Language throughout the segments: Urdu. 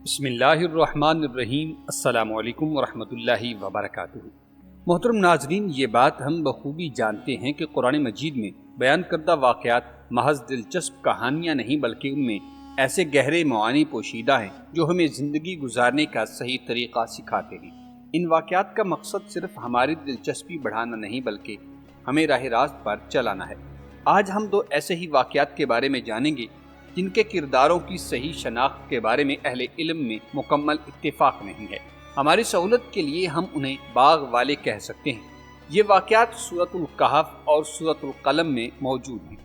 بسم اللہ الرحمن الرحیم۔ السلام علیکم ورحمۃ اللہ وبرکاتہ۔ محترم ناظرین، یہ بات ہم بخوبی جانتے ہیں کہ قرآن مجید میں بیان کردہ واقعات محض دلچسپ کہانیاں نہیں بلکہ ان میں ایسے گہرے معانی پوشیدہ ہیں جو ہمیں زندگی گزارنے کا صحیح طریقہ سکھاتے ہیں۔ ان واقعات کا مقصد صرف ہماری دلچسپی بڑھانا نہیں بلکہ ہمیں راہ راست پر چلانا ہے۔ آج ہم دو ایسے ہی واقعات کے بارے میں جانیں گے جن کے کرداروں کی صحیح شناخت کے بارے میں اہل علم میں مکمل اتفاق نہیں ہے۔ ہماری سہولت کے لیے ہم انہیں باغ والے کہہ سکتے ہیں۔ یہ واقعات سورۃ الکہف اور سورۃ القلم میں موجود ہیں۔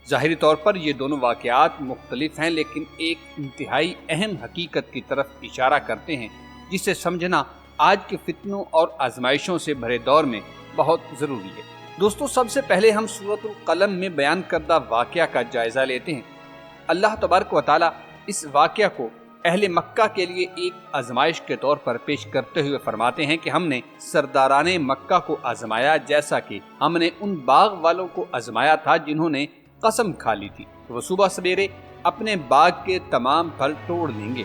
ظاہری طور پر یہ دونوں واقعات مختلف ہیں لیکن ایک انتہائی اہم حقیقت کی طرف اشارہ کرتے ہیں جسے سمجھنا آج کے فتنوں اور آزمائشوں سے بھرے دور میں بہت ضروری ہے۔ دوستو، سب سے پہلے ہم سورۃ القلم میں بیان کردہ واقعہ کا جائزہ لیتے ہیں۔ اللہ تبارک و تعالی اس واقعہ کو اہل مکہ کے لیے ایک آزمائش کے طور پر پیش کرتے ہوئے فرماتے ہیں کہ ہم نے سرداران مکہ کو آزمایا جیسا کہ ہم نے ان باغ والوں کو آزمایا تھا جنہوں نے قسم کھا لی تھی کہ وہ صبح سویرے اپنے باغ کے تمام پھل توڑ لیں گے۔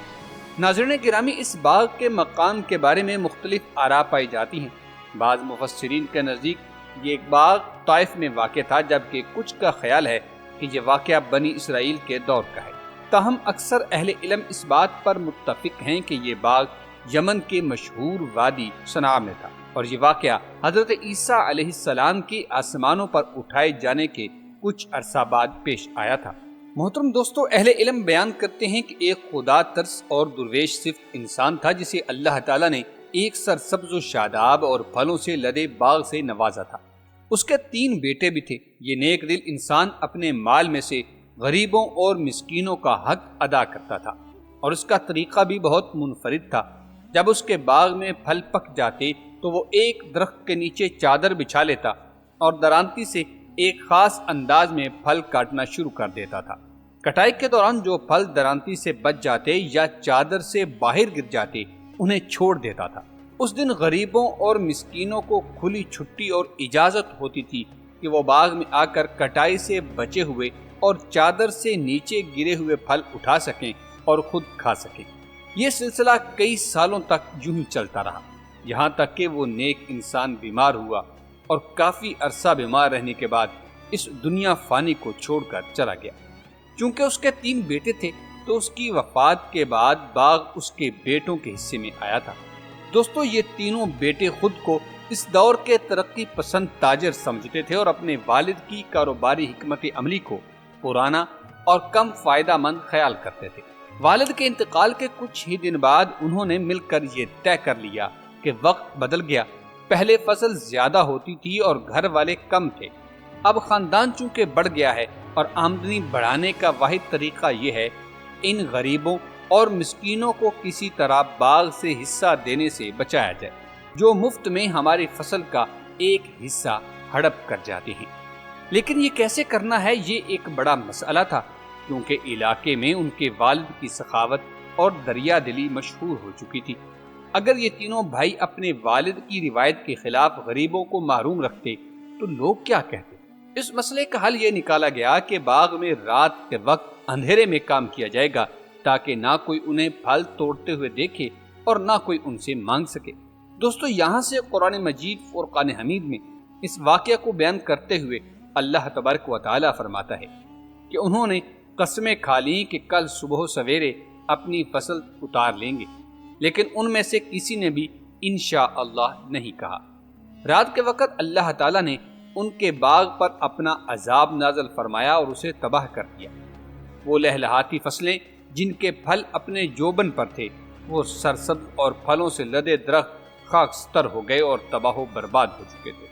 ناظرین گرامی، اس باغ کے مقام کے بارے میں مختلف آراء پائی جاتی ہیں۔ بعض مفسرین کے نزدیک یہ ایک باغ طائف میں واقع تھا، جبکہ کچھ کا خیال ہے کہ یہ واقعہ بنی اسرائیل کے دور کا ہے۔ تاہم اکثر اہل علم اس بات پر متفق ہیں کہ یہ باغ یمن کے مشہور وادی صنعاء میں تھا اور یہ واقعہ حضرت عیسیٰ علیہ السلام کی آسمانوں پر اٹھائے جانے کے کچھ عرصہ بعد پیش آیا تھا۔ محترم دوستو، اہل علم بیان کرتے ہیں کہ ایک خدا ترس اور درویش صفت انسان تھا جسے اللہ تعالیٰ نے ایک سرسبز و شاداب اور پھلوں سے لدے باغ سے نوازا تھا۔ اس کے 3 بیٹے بھی تھے۔ یہ نیک دل انسان اپنے مال میں سے غریبوں اور مسکینوں کا حق ادا کرتا تھا اور اس کا طریقہ بھی بہت منفرد تھا۔ جب اس کے باغ میں پھل پک جاتے تو وہ ایک درخت کے نیچے چادر بچھا لیتا اور درانتی سے ایک خاص انداز میں پھل کاٹنا شروع کر دیتا تھا۔ کٹائی کے دوران جو پھل درانتی سے بچ جاتے یا چادر سے باہر گر جاتے انہیں چھوڑ دیتا تھا۔ اس دن غریبوں اور مسکینوں کو کھلی چھٹی اور اجازت ہوتی تھی کہ وہ باغ میں آ کر کٹائی سے بچے ہوئے اور چادر سے نیچے گرے ہوئے پھل اٹھا سکیں اور خود کھا سکیں۔ یہ سلسلہ کئی سالوں تک یوں ہی چلتا رہا، یہاں تک کہ وہ نیک انسان بیمار ہوا اور کافی عرصہ بیمار رہنے کے بعد اس دنیا فانی کو چھوڑ کر چلا گیا۔ چونکہ اس کے 3 بیٹے تھے تو اس کی وفات کے بعد باغ اس کے بیٹوں کے حصے میں آیا تھا۔ دوستو، یہ تینوں بیٹے خود کو اس دور کے ترقی پسند تاجر سمجھتے تھے اور اپنے والد کی کاروباری حکمت عملی کو پرانا اور کم فائدہ مند خیال کرتے تھے۔ والد کے انتقال کے کچھ ہی دن بعد انہوں نے مل کر یہ طے کر لیا کہ وقت بدل گیا۔ پہلے فصل زیادہ ہوتی تھی اور گھر والے کم تھے، اب خاندان چونکہ بڑھ گیا ہے اور آمدنی بڑھانے کا واحد طریقہ یہ ہے ان غریبوں اور مسکینوں کو کسی طرح باغ سے حصہ دینے سے بچایا جائے جو مفت میں ہماری فصل کا ایک حصہ ہڑپ کر جاتے ہیں۔ لیکن یہ کیسے کرنا ہے، یہ ایک بڑا مسئلہ تھا کیونکہ علاقے میں ان کے والد کی سخاوت اور دریا دلی مشہور ہو چکی تھی۔ اگر یہ تینوں بھائی اپنے والد کی روایت کے خلاف غریبوں کو محروم رکھتے تو لوگ کیا کہتے؟ اس مسئلے کا حل یہ نکالا گیا کہ باغ میں رات کے وقت اندھیرے میں کام کیا جائے گا تاکہ نہ کوئی انہیں پھل توڑتے ہوئے دیکھے اور نہ کوئی ان سے مانگ سکے۔ دوستو، یہاں سے قرآن مجید فرقان حمید میں اس واقعہ کو بیان کرتے ہوئے اللہ تبارک و تعالی فرماتا ہے کہ انہوں نے قسمیں کھا لیں کہ کل صبح سویرے اپنی فصل اتار لیں گے، لیکن ان میں سے کسی نے بھی انشاءاللہ نہیں کہا۔ رات کے وقت اللہ تعالی نے ان کے باغ پر اپنا عذاب نازل فرمایا اور اسے تباہ کر دیا۔ وہ لہلہاتی فصلیں جن کے پھل اپنے جوبن پر تھے وہ سرسبز اور پھلوں سے لدے درخت خاکستر ہو گئے اور تباہ و برباد ہو چکے تھے۔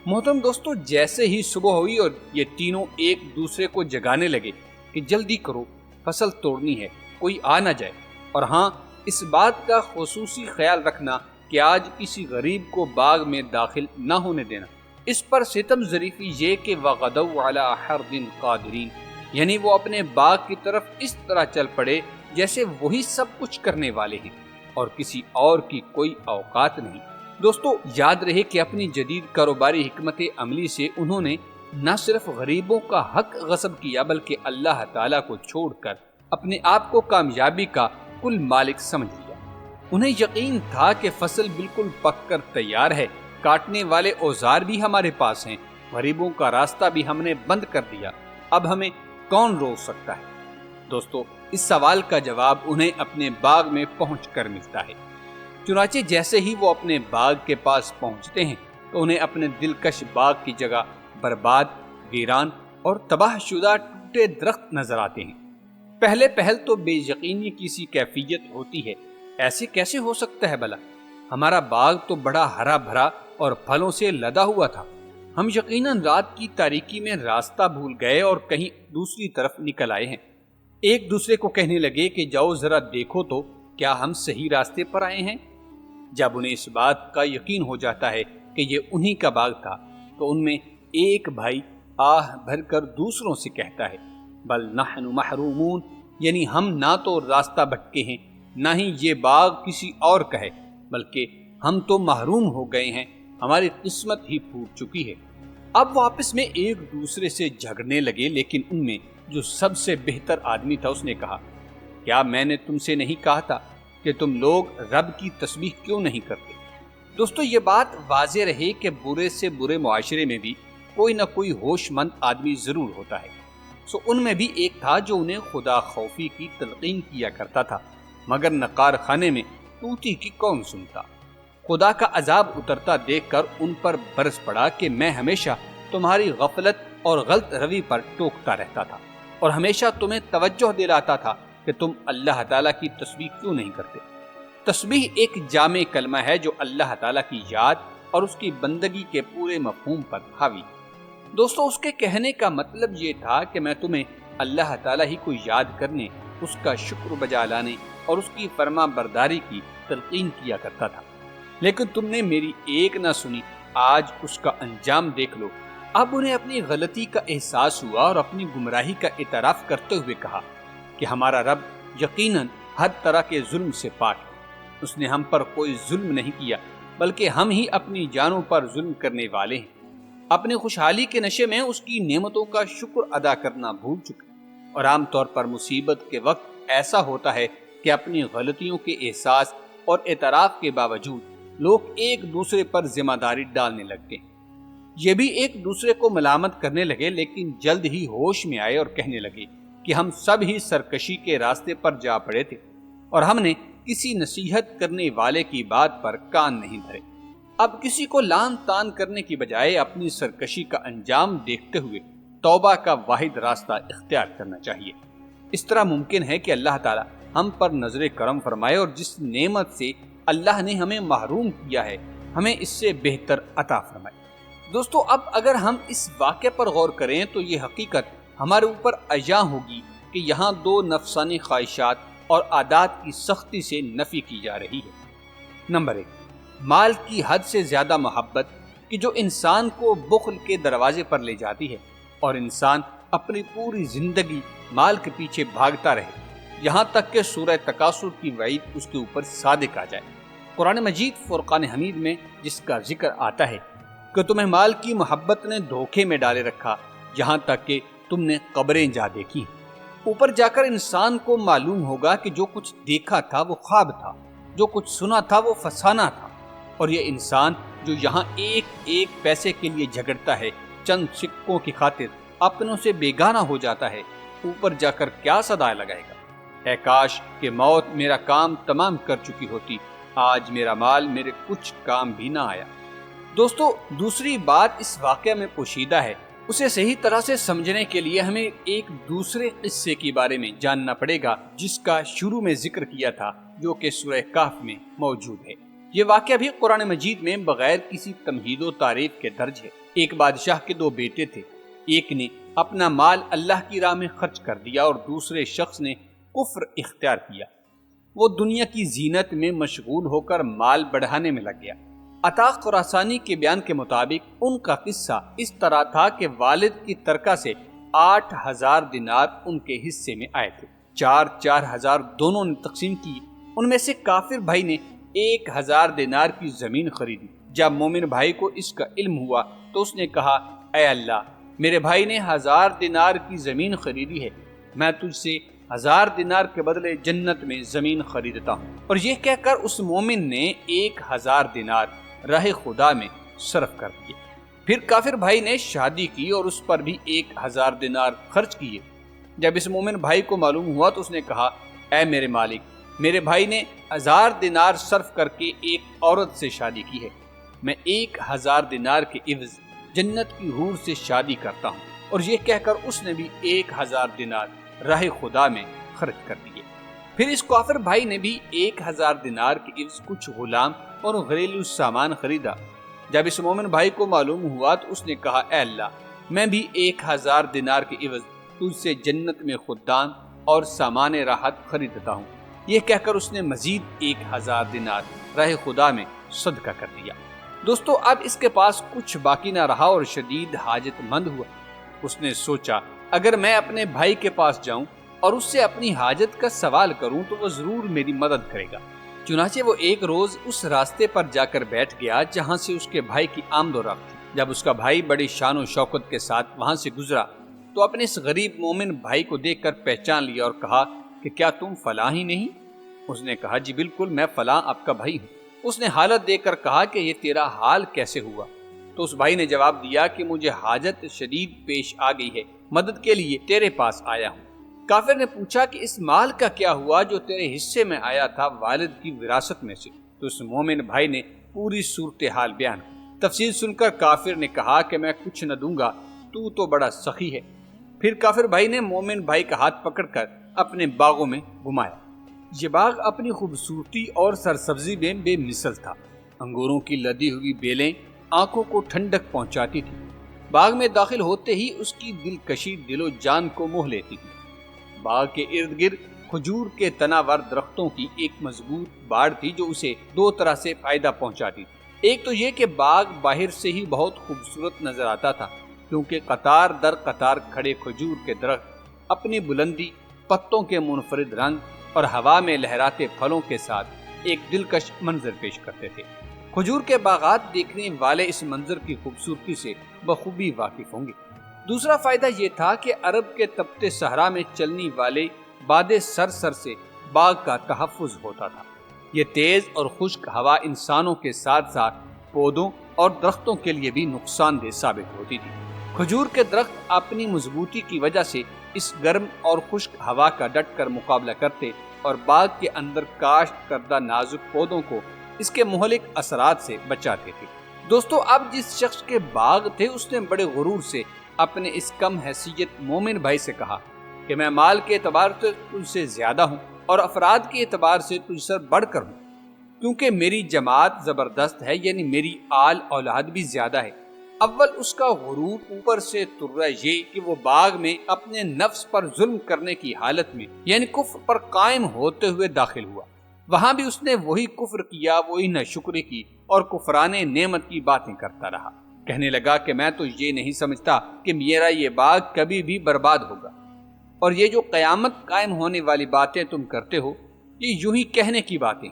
محترم دوستو، جیسے ہی صبح ہوئی اور یہ تینوں ایک دوسرے کو جگانے لگے کہ جلدی کرو، فصل توڑنی ہے، کوئی آ نہ جائے، اور ہاں، اس بات کا خصوصی خیال رکھنا کہ آج کسی غریب کو باغ میں داخل نہ ہونے دینا۔ اس پر ستم ظریفی یہ کہ وَغَدَوْا عَلَىٰ حَرْدٍ قَادِرِينَ، یعنی وہ اپنے باغ کی طرف اس طرح چل پڑے جیسے وہی سب کچھ کرنے والے ہیں اور کسی اور کی کوئی اوقات نہیں۔ دوستو، یاد رہے کہ اپنی جدید کاروباری حکمت عملی سے انہوں نے نہ صرف غریبوں کا حق غصب کیا بلکہ اللہ تعالیٰ کو چھوڑ کر اپنے آپ کو کامیابی کا بالکل مالک سمجھ لیا۔ انہیں یقین تھا کہ فصل بالکل پک کر تیار ہے، کاٹنے والے اوزار بھی ہمارے پاس ہیں، غریبوں کا راستہ بھی ہم نے بند کر دیا، اب ہمیں کون روک سکتا ہے؟ دوستو، اس سوال کا جواب انہیں اپنے باغ میں پہنچ کر ملتا ہے۔ چنانچہ جیسے ہی وہ اپنے باغ کے پاس پہنچتے ہیں تو انہیں اپنے دلکش باغ کی جگہ برباد، ویران اور تباہ شدہ ٹوٹے درخت نظر آتے ہیں۔ پہلے پہل تو بے یقینی کی سی کیفیت ہوتی ہے، ایسے کیسے ہو سکتا ہے بھلا؟ ہمارا باغ تو بڑا ہرا بھرا اور پھلوں سے لدا ہوا تھا، ہم یقیناً رات کی تاریکی میں راستہ بھول گئے اور کہیں دوسری طرف نکل آئے ہیں۔ ایک دوسرے کو کہنے لگے کہ جاؤ ذرا دیکھو تو کیا ہم صحیح راستے پر آئے ہیں۔ جب انہیں اس بات کا یقین ہو جاتا ہے کہ یہ انہی کا باغ تھا تو ان میں ایک بھائی آہ بھر کر دوسروں سے کہتا ہے، بل نحن محرومون، یعنی ہم نہ تو راستہ بھٹکے ہیں نہ ہی یہ باغ کسی اور کا ہے، بلکہ ہم تو محروم ہو گئے ہیں، ہماری قسمت ہی پھوٹ چکی ہے۔ اب وہ آپس میں ایک دوسرے سے جھگڑنے لگے، لیکن ان میں جو سب سے بہتر آدمی تھا اس نے کہا، کیا میں نے تم سے نہیں کہا تھا کہ تم لوگ رب کی تسبیح کیوں نہیں کرتے؟ دوستو، یہ بات واضح رہے کہ برے سے برے معاشرے میں بھی کوئی نہ کوئی ہوش مند آدمی ضرور ہوتا ہے۔ ان میں بھی ایک تھا جو انہیں خدا خوفی کی تلقین کیا کرتا تھا، مگر نقار خانے میں توتی کی کون سنتا۔ خدا کا عذاب اترتا دیکھ کر ان پر برس پڑا کہ میں ہمیشہ تمہاری غفلت اور غلط روی پر ٹوکتا رہتا تھا اور ہمیشہ تمہیں توجہ دلاتا تھا کہ تم اللہ تعالیٰ کی تسبیح کیوں نہیں کرتے۔ تسبیح ایک جامع کلمہ ہے جو اللہ تعالیٰ کی یاد اور اس کی بندگی کے پورے مفہوم پر حاوی۔ دوستو، اس کے کہنے کا مطلب یہ تھا کہ میں تمہیں اللہ تعالیٰ ہی کو یاد کرنے، اس کا شکر بجا لانے اور اس کی فرما برداری کی تلقین کیا کرتا تھا، لیکن تم نے میری ایک نہ سنی۔ آج اس کا انجام دیکھ لو۔ اب انہیں اپنی غلطی کا احساس ہوا اور اپنی گمراہی کا اعتراف کرتے ہوئے کہا کہ ہمارا رب یقیناً ہر طرح کے ظلم سے پاک ہے، اس نے ہم پر کوئی ظلم نہیں کیا، بلکہ ہم ہی اپنی جانوں پر ظلم کرنے والے ہیں۔ اپنی خوشحالی کے نشے میں اس کی نعمتوں کا شکر ادا کرنا بھول چکے، اور عام طور پر مصیبت کے وقت ایسا ہوتا ہے کہ اپنی غلطیوں کے احساس اور اعتراف کے باوجود لوگ ایک دوسرے پر ذمہ داری ڈالنے لگتے ہیں۔ یہ بھی ایک دوسرے کو ملامت کرنے لگے، لیکن جلد ہی ہوش میں آئے اور کہنے لگے کہ ہم سب ہی سرکشی کے راستے پر جا پڑے تھے اور ہم نے کسی نصیحت کرنے والے کی بات پر کان نہیں دھرے۔ اب کسی کو لان تان کرنے کی بجائے اپنی سرکشی کا انجام دیکھتے ہوئے توبہ کا واحد راستہ اختیار کرنا چاہیے۔ اس طرح ممکن ہے کہ اللہ تعالی ہم پر نظر کرم فرمائے اور جس نعمت سے اللہ نے ہمیں محروم کیا ہے ہمیں اس سے بہتر عطا فرمائے۔ دوستو، اب اگر ہم اس واقعے پر غور کریں تو یہ حقیقت ہمارے اوپر عیاں ہوگی کہ یہاں دو نفسانی خواہشات اور عادات کی سختی سے نفی کی جا رہی ہے۔ نمبر 1، مال کی حد سے زیادہ محبت کہ جو انسان کو بخل کے دروازے پر لے جاتی ہے اور انسان اپنی پوری زندگی مال کے پیچھے بھاگتا رہے، یہاں تک کہ سورہ تکاثر کی وعید اس کے اوپر صادق آ جائے۔ قرآن مجید فرقان حمید میں جس کا ذکر آتا ہے کہ تمہیں مال کی محبت نے دھوکے میں ڈالے رکھا یہاں تک کہ تم نے قبریں جا دیکھی۔ اوپر جا کر انسان کو معلوم ہوگا کہ جو کچھ دیکھا تھا وہ خواب تھا، جو کچھ سنا تھا وہ فسانہ تھا، اور یہ انسان جو یہاں ایک ایک پیسے کے لیے جھگڑتا ہے، چند سکوں کی خاطر اپنوں سے بیگانہ ہو جاتا ہے، اوپر جا کر کیا صدا لگائے گا؟ اے کاش کہ موت میرا کام تمام کر چکی ہوتی، آج میرا مال میرے کچھ کام بھی نہ آیا۔ دوستو، دوسری بات اس واقعہ میں پوشیدہ ہے، اسے صحیح طرح سے سمجھنے کے لیے ہمیں ایک دوسرے قصے کے بارے میں جاننا پڑے گا جس کا شروع میں ذکر کیا تھا، جو کہ سورہ کہف میں موجود ہے۔ یہ واقعہ بھی قرآن مجید میں بغیر کسی تمہید و تعریف کے درج ہے۔ ایک بادشاہ کے دو بیٹے تھے، ایک نے اپنا مال اللہ کی راہ میں خرچ کر دیا اور دوسرے شخص نے کفر اختیار کیا۔ وہ دنیا کی زینت میں مشغول ہو کر مال بڑھانے میں لگ گیا۔ عطا خراسانی کے بیان کے مطابق ان کا قصہ اس طرح تھا کہ والد کی ترکہ سے 8,000 دینار ان کے حصے میں آئے تھے، 4,000 دونوں نے تقسیم کی۔ ان میں سے کافر بھائی نے 1,000 دینار کی زمین خریدی۔ جب مومن بھائی کو اس کا علم ہوا تو اس نے کہا، اے اللہ، میرے بھائی نے 1,000 دینار کی زمین خریدی ہے، میں تجھ سے 1000 دینار کے بدلے جنت میں زمین خریدتا ہوں۔ اور یہ کہہ کر اس مومن نے 1000 دینار راہ خدا میں صرف کر دیے۔ پھر کافر بھائی نے شادی کی اور اس پر بھی 1000 دینار خرچ کیے۔ جب اس مومن بھائی کو معلوم ہوا تو اس نے کہا، اے میرے مالک، میرے بھائی نے 1000 دینار صرف کر کے ایک عورت سے شادی کی ہے، میں 1000 دینار کے عوض جنت کی حور سے شادی کرتا ہوں۔ اور یہ کہہ کر اس نے بھی 1000 دینار راہ خدا میں خرچ کر دیے۔ پھر اس کافر بھائی نے بھی 1000 دینار کے عوض کچھ غلام اور گھریلو سامان خریدا۔ جب اس مومن بھائی کو معلوم ہوا تو اس نے کہا، اے اللہ، میں بھی 1000 دینار کے عوض تجھ سے جنت میں خدام اور سامان راحت خریدتا ہوں۔ یہ کہہ کر اس نے مزید 1000 دینار راہ خدا میں صدقہ کر دیا۔ دوستو، اب اس کے پاس کچھ باقی نہ رہا اور شدید حاجت مند ہوا۔ اس نے سوچا، اگر میں اپنے بھائی کے پاس جاؤں اور اس سے اپنی حاجت کا سوال کروں تو وہ ضرور میری مدد کرے گا۔ چنانچہ وہ ایک روز اس راستے پر جا کر بیٹھ گیا جہاں سے اس کے بھائی کی آمد و رفت تھی۔ جب اس کا بھائی بڑی شان و شوکت کے ساتھ وہاں سے گزرا تو اپنے اس غریب مومن بھائی کو دیکھ کر پہچان لیا اور کہا کہ کیا تم فلاں ہی نہیں؟ اس نے کہا، جی بالکل، میں فلاں آپ کا بھائی ہوں۔ اس نے حالت دیکھ کر کہا کہ یہ تیرا حال کیسے ہوا؟ تو اس بھائی نے جواب دیا کہ مجھے حاجت شدید پیش آ گئی ہے، مدد کے لیے تیرے پاس آیا ہوں۔ کافر نے پوچھا کہ اس مال کا کیا ہوا جو تیرے حصے میں آیا تھا والد کی وراثت میں سے؟ تو اس مومن بھائی نے پوری صورتحال بیان کی۔ تفصیل سن کر کافر نے کہا کہ میں کچھ نہ دوں گا، تو بڑا سخی ہے۔ پھر کافر بھائی نے مومن بھائی کا ہاتھ پکڑ کر اپنے باغوں میں گھمایا۔ یہ باغ اپنی خوبصورتی اور سرسبزی میں بے مثل تھا۔ انگوروں کی لدی ہوئی بیلیں آنکھوں کو ٹھنڈک پہنچاتی تھی۔ باغ میں داخل ہوتے ہی اس کی دلکشی دل و جان کو موہ لیتی تھی۔ باغ کے ارد گرد کھجور کے تناور درختوں کی ایک مضبوط باڑ تھی جو اسے دو طرح سے فائدہ پہنچاتی تھی۔ ایک تو یہ کہ باغ باہر سے ہی بہت خوبصورت نظر آتا تھا، کیونکہ قطار در قطار کھڑے کھجور کے درخت اپنی بلندی، پتوں کے منفرد رنگ اور ہوا میں لہراتے پھلوں کے ساتھ ایک دلکش منظر پیش کرتے تھے۔ کھجور کے باغات دیکھنے والے اس منظر کی خوبصورتی سے بخوبی واقف ہوں گے۔ دوسرا فائدہ یہ تھا کہ عرب کے تپتے صحرا میں چلنے والے باد سرسر سے باغ کا تحفظ ہوتا تھا۔ یہ تیز اور خشک ہوا انسانوں کے ساتھ ساتھ پودوں اور درختوں کے لیے بھی نقصان دہ ثابت ہوتی تھی۔ کھجور کے درخت اپنی مضبوطی کی وجہ سے اس گرم اور خشک ہوا کا ڈٹ کر مقابلہ کرتے اور باغ کے اندر کاشت کردہ نازک پودوں کو اس کے مہلک اثرات سے بچاتے تھے۔ دوستو، اب جس شخص کے باغ تھے اس نے بڑے غرور سے اپنے اس کم حیثیت مومن بھائی سے کہا کہ میں مال کے اعتبار سے تجھ سے زیادہ ہوں اور افراد کے اعتبار سے تجھ سے بڑھ کر ہوں، کیونکہ میری جماعت زبردست ہے، یعنی میری آل اولاد بھی زیادہ ہے۔ اول اس کا غرور، اوپر سے ترہ یہ کہ وہ باغ میں اپنے نفس پر ظلم کرنے کی حالت میں یعنی کفر پر قائم ہوتے ہوئے داخل ہوا۔ وہاں بھی اس نے وہی کفر کیا، وہی ناشکری کی اور کفران نعمت کی باتیں کرتا رہا۔ کہنے لگا کہ میں تو یہ نہیں سمجھتا کہ میرا یہ باغ کبھی بھی برباد ہوگا، اور یہ جو قیامت قائم ہونے والی باتیں تم کرتے ہو یہ یوں ہی کہنے کی باتیں،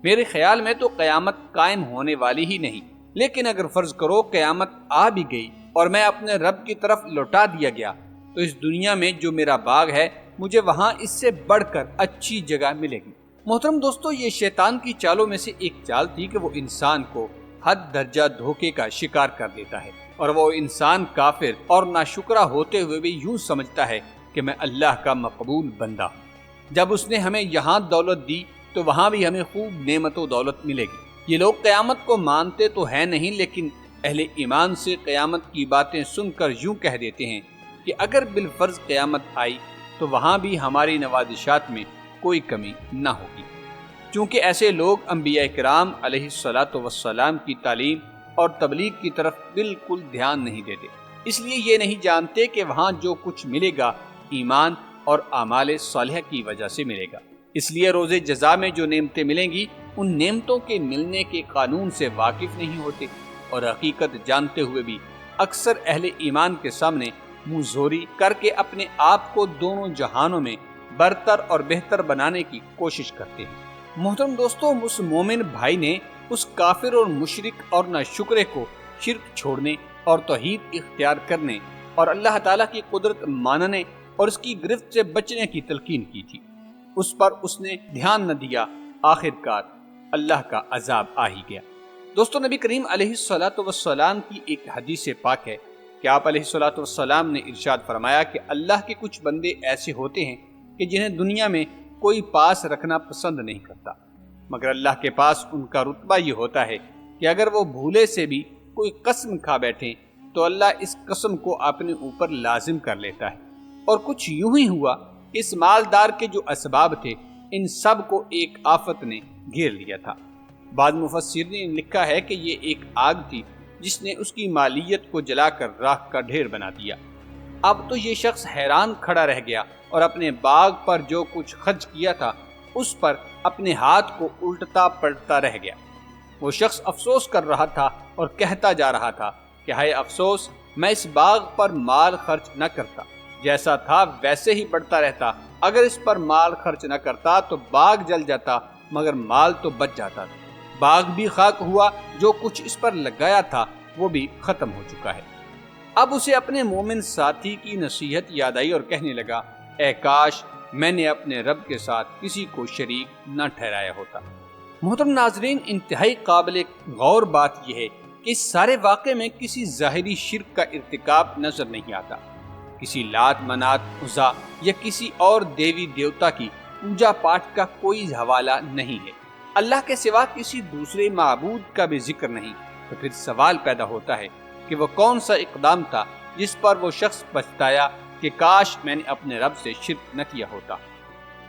میرے خیال میں تو قیامت قائم ہونے والی ہی نہیں، لیکن اگر فرض کرو قیامت آ بھی گئی اور میں اپنے رب کی طرف لوٹا دیا گیا تو اس دنیا میں جو میرا باغ ہے مجھے وہاں اس سے بڑھ کر اچھی جگہ ملے گی۔ محترم دوستو، یہ شیطان کی چالوں میں سے ایک چال تھی کہ وہ انسان کو حد درجہ دھوکے کا شکار کر دیتا ہے، اور وہ انسان کافر اور ناشکرا ہوتے ہوئے بھی یوں سمجھتا ہے کہ میں اللہ کا مقبول بندہ ہوں۔ جب اس نے ہمیں یہاں دولت دی تو وہاں بھی ہمیں خوب نعمت و دولت ملے گی۔ یہ لوگ قیامت کو مانتے تو ہے نہیں، لیکن اہل ایمان سے قیامت کی باتیں سن کر یوں کہہ دیتے ہیں کہ اگر بالفرض قیامت آئی تو وہاں بھی ہماری نوازشات میں کوئی کمی نہ ہوگی، چونکہ ایسے لوگ انبیاء کرام علیہ الصلاۃ والسلام کی تعلیم اور تبلیغ کی طرف بالکل دھیان نہیں دیتے، اس لیے یہ نہیں جانتے کہ وہاں جو کچھ ملے گا ایمان اور اعمال صالحہ کی وجہ سے ملے گا۔ اس لیے روز جزا میں جو نعمتیں ملیں گی ان نعمتوں کے ملنے کے قانون سے واقف نہیں ہوتے، اور حقیقت جانتے ہوئے بھی اکثر اہل ایمان کے سامنے منہ زوری کر کے اپنے آپ کو دونوں جہانوں میں برتر اور بہتر بنانے کی کوشش کرتے ہیں۔ محترم دوستو، اس مومن بھائی نے اس کافر اور مشرک اور ناشکرے کو شرک چھوڑنے اور توحید اختیار کرنے اور اللہ تعالیٰ کی قدرت ماننے اور اس کی گرفت سے بچنے کی تلقین کی تھی، اس پر اس نے دھیان نہ دیا، آخرکار اللہ کا عذاب آ ہی گیا۔ دوستو، نبی کریم علیہ الصلوۃ والسلام کی ایک حدیث پاک ہے کہ آپ علیہ الصلوۃ والسلام نے ارشاد فرمایا کہ اللہ کے کچھ بندے ایسے ہوتے ہیں کہ جنہیں دنیا میں کوئی پاس رکھنا پسند نہیں کرتا، مگر اللہ کے پاس ان کا رتبہ یہ ہوتا ہے کہ اگر وہ بھولے سے بھی کوئی قسم کھا بیٹھیں تو اللہ اس قسم کو اپنے اوپر لازم کر لیتا ہے۔ اور کچھ یوں ہی ہوا کہ اس مالدار کے جو اسباب تھے ان سب کو ایک آفت نے گھیر لیا تھا۔ بعض مفسرین نے لکھا ہے کہ یہ ایک آگ تھی جس نے اس کی مالیت کو جلا کر راکھ کا ڈھیر بنا دیا۔ اب تو یہ شخص حیران کھڑا رہ گیا اور اپنے باغ پر جو کچھ خرچ کیا تھا اس پر اپنے ہاتھ کو الٹتا پلٹتا رہ گیا۔ وہ شخص افسوس کر رہا تھا اور کہتا جا رہا تھا کہ ہائے افسوس، میں اس باغ پر مال خرچ نہ کرتا، جیسا تھا ویسے ہی بڑھتا رہتا، اگر اس پر مال خرچ نہ کرتا تو باغ جل جاتا مگر مال تو بچ جاتا، باغ بھی خاک ہوا، جو کچھ اس پر لگایا تھا وہ بھی ختم ہو چکا ہے۔ اب اسے اپنے مومن ساتھی کی نصیحت یاد آئی اور کہنے لگا، اے کاش میں نے اپنے رب کے ساتھ کسی کو شریک نہ ٹھہرایا ہوتا۔ محترم ناظرین، انتہائی قابل غور بات یہ ہے کہ اس سارے واقعے میں کسی ظاہری شرک کا ارتکاب نظر نہیں آتا، کسی لات منات عزا یا کسی اور دیوی دیوتا کی پوجا پاٹ کا کوئی حوالہ نہیں ہے، اللہ کے سوا کسی دوسرے معبود کا بھی ذکر نہیں۔ تو پھر سوال پیدا ہوتا ہے کہ وہ کون سا اقدام تھا جس پر وہ شخص پچھتایا کہ کاش میں نے اپنے رب سے شرک نہ کیا ہوتا۔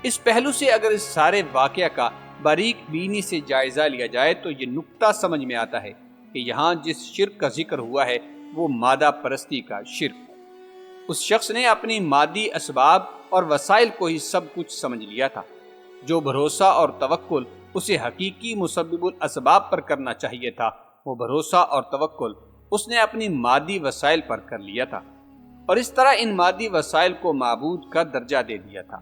اس پہلو سے اگر اس سارے واقعہ کا باریک بینی سے جائزہ لیا جائے تو یہ نکتہ سمجھ میں آتا ہے کہ یہاں جس شرک کا ذکر ہوا ہے وہ مادہ پرستی کا شرک ہے۔ اس شخص نے اپنی مادی اسباب اور وسائل کو ہی سب کچھ سمجھ لیا تھا۔ جو بھروسہ اور توکل اسے حقیقی مسبب الاسباب پر کرنا چاہیے تھا، وہ بھروسہ اور توکل اس نے اپنی مادی وسائل پر کر لیا تھا، اور اس طرح ان مادی وسائل کو معبود کا درجہ دے دیا تھا۔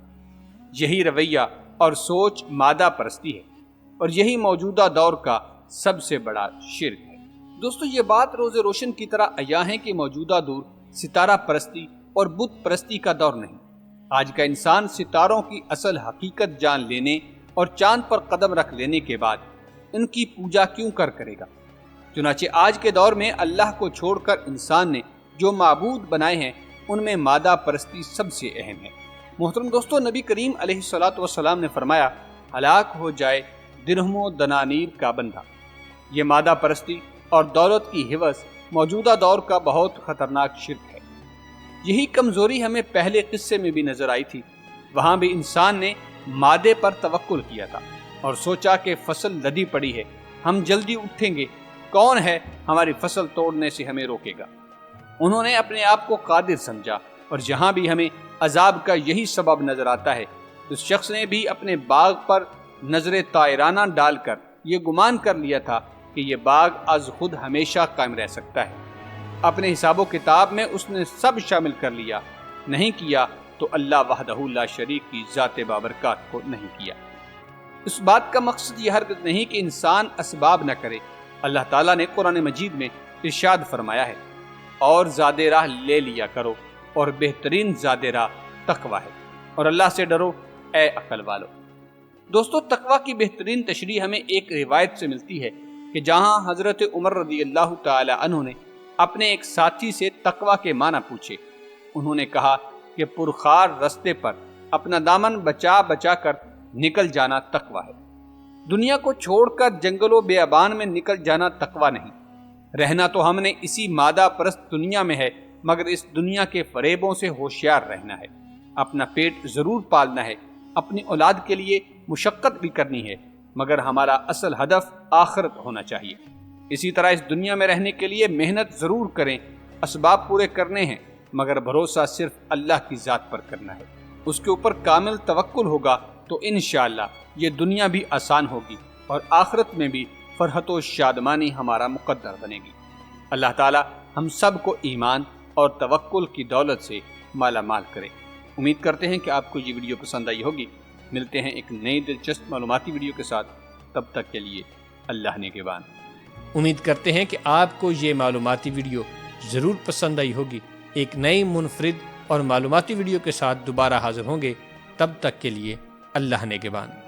یہی رویہ اور سوچ مادہ پرستی ہے، اور یہی موجودہ دور کا سب سے بڑا شرک ہے۔ دوستو، یہ بات روز روشن کی طرح عیاں ہے کہ موجودہ دور ستارہ پرستی اور بت پرستی کا دور نہیں۔ آج کا انسان ستاروں کی اصل حقیقت جان لینے اور چاند پر قدم رکھ لینے کے بعد ان کی پوجا کیوں کرے گا؟ چنانچہ آج کے دور میں اللہ کو چھوڑ کر انسان نے جو معبود بنائے ہیں ان میں مادہ پرستی سب سے اہم ہے۔ محترم دوستو، نبی کریم علیہ الصلوۃ والسلام نے فرمایا، ہلاک ہو جائے درہم و دنانیر کا بندہ۔ یہ مادہ پرستی اور دولت کی ہوس موجودہ دور کا بہت خطرناک شرک ہے۔ یہی کمزوری ہمیں پہلے قصے میں بھی نظر آئی تھی۔ وہاں بھی انسان نے مادے پر توکل کیا تھا اور سوچا کہ فصل لدی پڑی ہے، ہم جلدی اٹھیں گے، کون ہے ہماری فصل توڑنے سے ہمیں روکے گا۔ انہوں نے اپنے آپ کو قادر سمجھا، اور جہاں بھی ہمیں عذاب کا یہی سبب نظر آتا ہے، اس شخص نے بھی اپنے باغ پر نظر طائرانہ ڈال کر یہ گمان کر لیا تھا کہ یہ باغ از خود ہمیشہ قائم رہ سکتا ہے۔ اپنے حساب و کتاب میں اس نے سب شامل کر لیا، نہیں کیا تو اللہ وحدہ لا شریک کی ذات بابرکات کو نہیں کیا۔ اس بات کا مقصد یہ ہرگز نہیں کہ انسان اسباب نہ کرے۔ اللہ تعالیٰ نے قرآن مجید میں ارشاد فرمایا ہے، اور زیادہ راہ لے لیا کرو، اور بہترین زیادہ راہ تقوی ہے، اور اللہ سے ڈرو اے عقل والو۔ دوستو، تقوی کی بہترین تشریح ہمیں ایک روایت سے ملتی ہے کہ جہاں حضرت عمر رضی اللہ تعالی عنہ نے اپنے ایک ساتھی سے تقوی کے معنی پوچھے، انہوں نے کہا کہ پرخار رستے پر اپنا دامن بچا بچا کر نکل جانا تقوی ہے۔ دنیا کو چھوڑ کر جنگل و بیابان میں نکل جانا تقوی نہیں۔ رہنا تو ہم نے اسی مادہ پرست دنیا میں ہے، مگر اس دنیا کے فریبوں سے ہوشیار رہنا ہے۔ اپنا پیٹ ضرور پالنا ہے، اپنی اولاد کے لیے مشقت بھی کرنی ہے، مگر ہمارا اصل ہدف آخرت ہونا چاہیے۔ اسی طرح اس دنیا میں رہنے کے لیے محنت ضرور کریں، اسباب پورے کرنے ہیں، مگر بھروسہ صرف اللہ کی ذات پر کرنا ہے۔ اس کے اوپر کامل توکل ہوگا تو انشاءاللہ یہ دنیا بھی آسان ہوگی اور آخرت میں بھی فرحت و شادمانی ہمارا مقدر بنے گی۔ اللہ تعالی ہم سب کو ایمان اور توکل کی دولت سے مالا مال کرے۔ امید کرتے ہیں کہ آپ کو یہ ویڈیو پسند آئی ہوگی۔ ملتے ہیں ایک نئی دلچسپ معلوماتی ویڈیو کے ساتھ، تب تک کے لیے اللہ نگہبان۔ امید کرتے ہیں کہ آپ کو یہ معلوماتی ویڈیو ضرور پسند آئی ہوگی۔ ایک نئی منفرد اور معلوماتی ویڈیو کے ساتھ دوبارہ حاضر ہوں گے۔ تب تک کے لیے اللہ نگہبان۔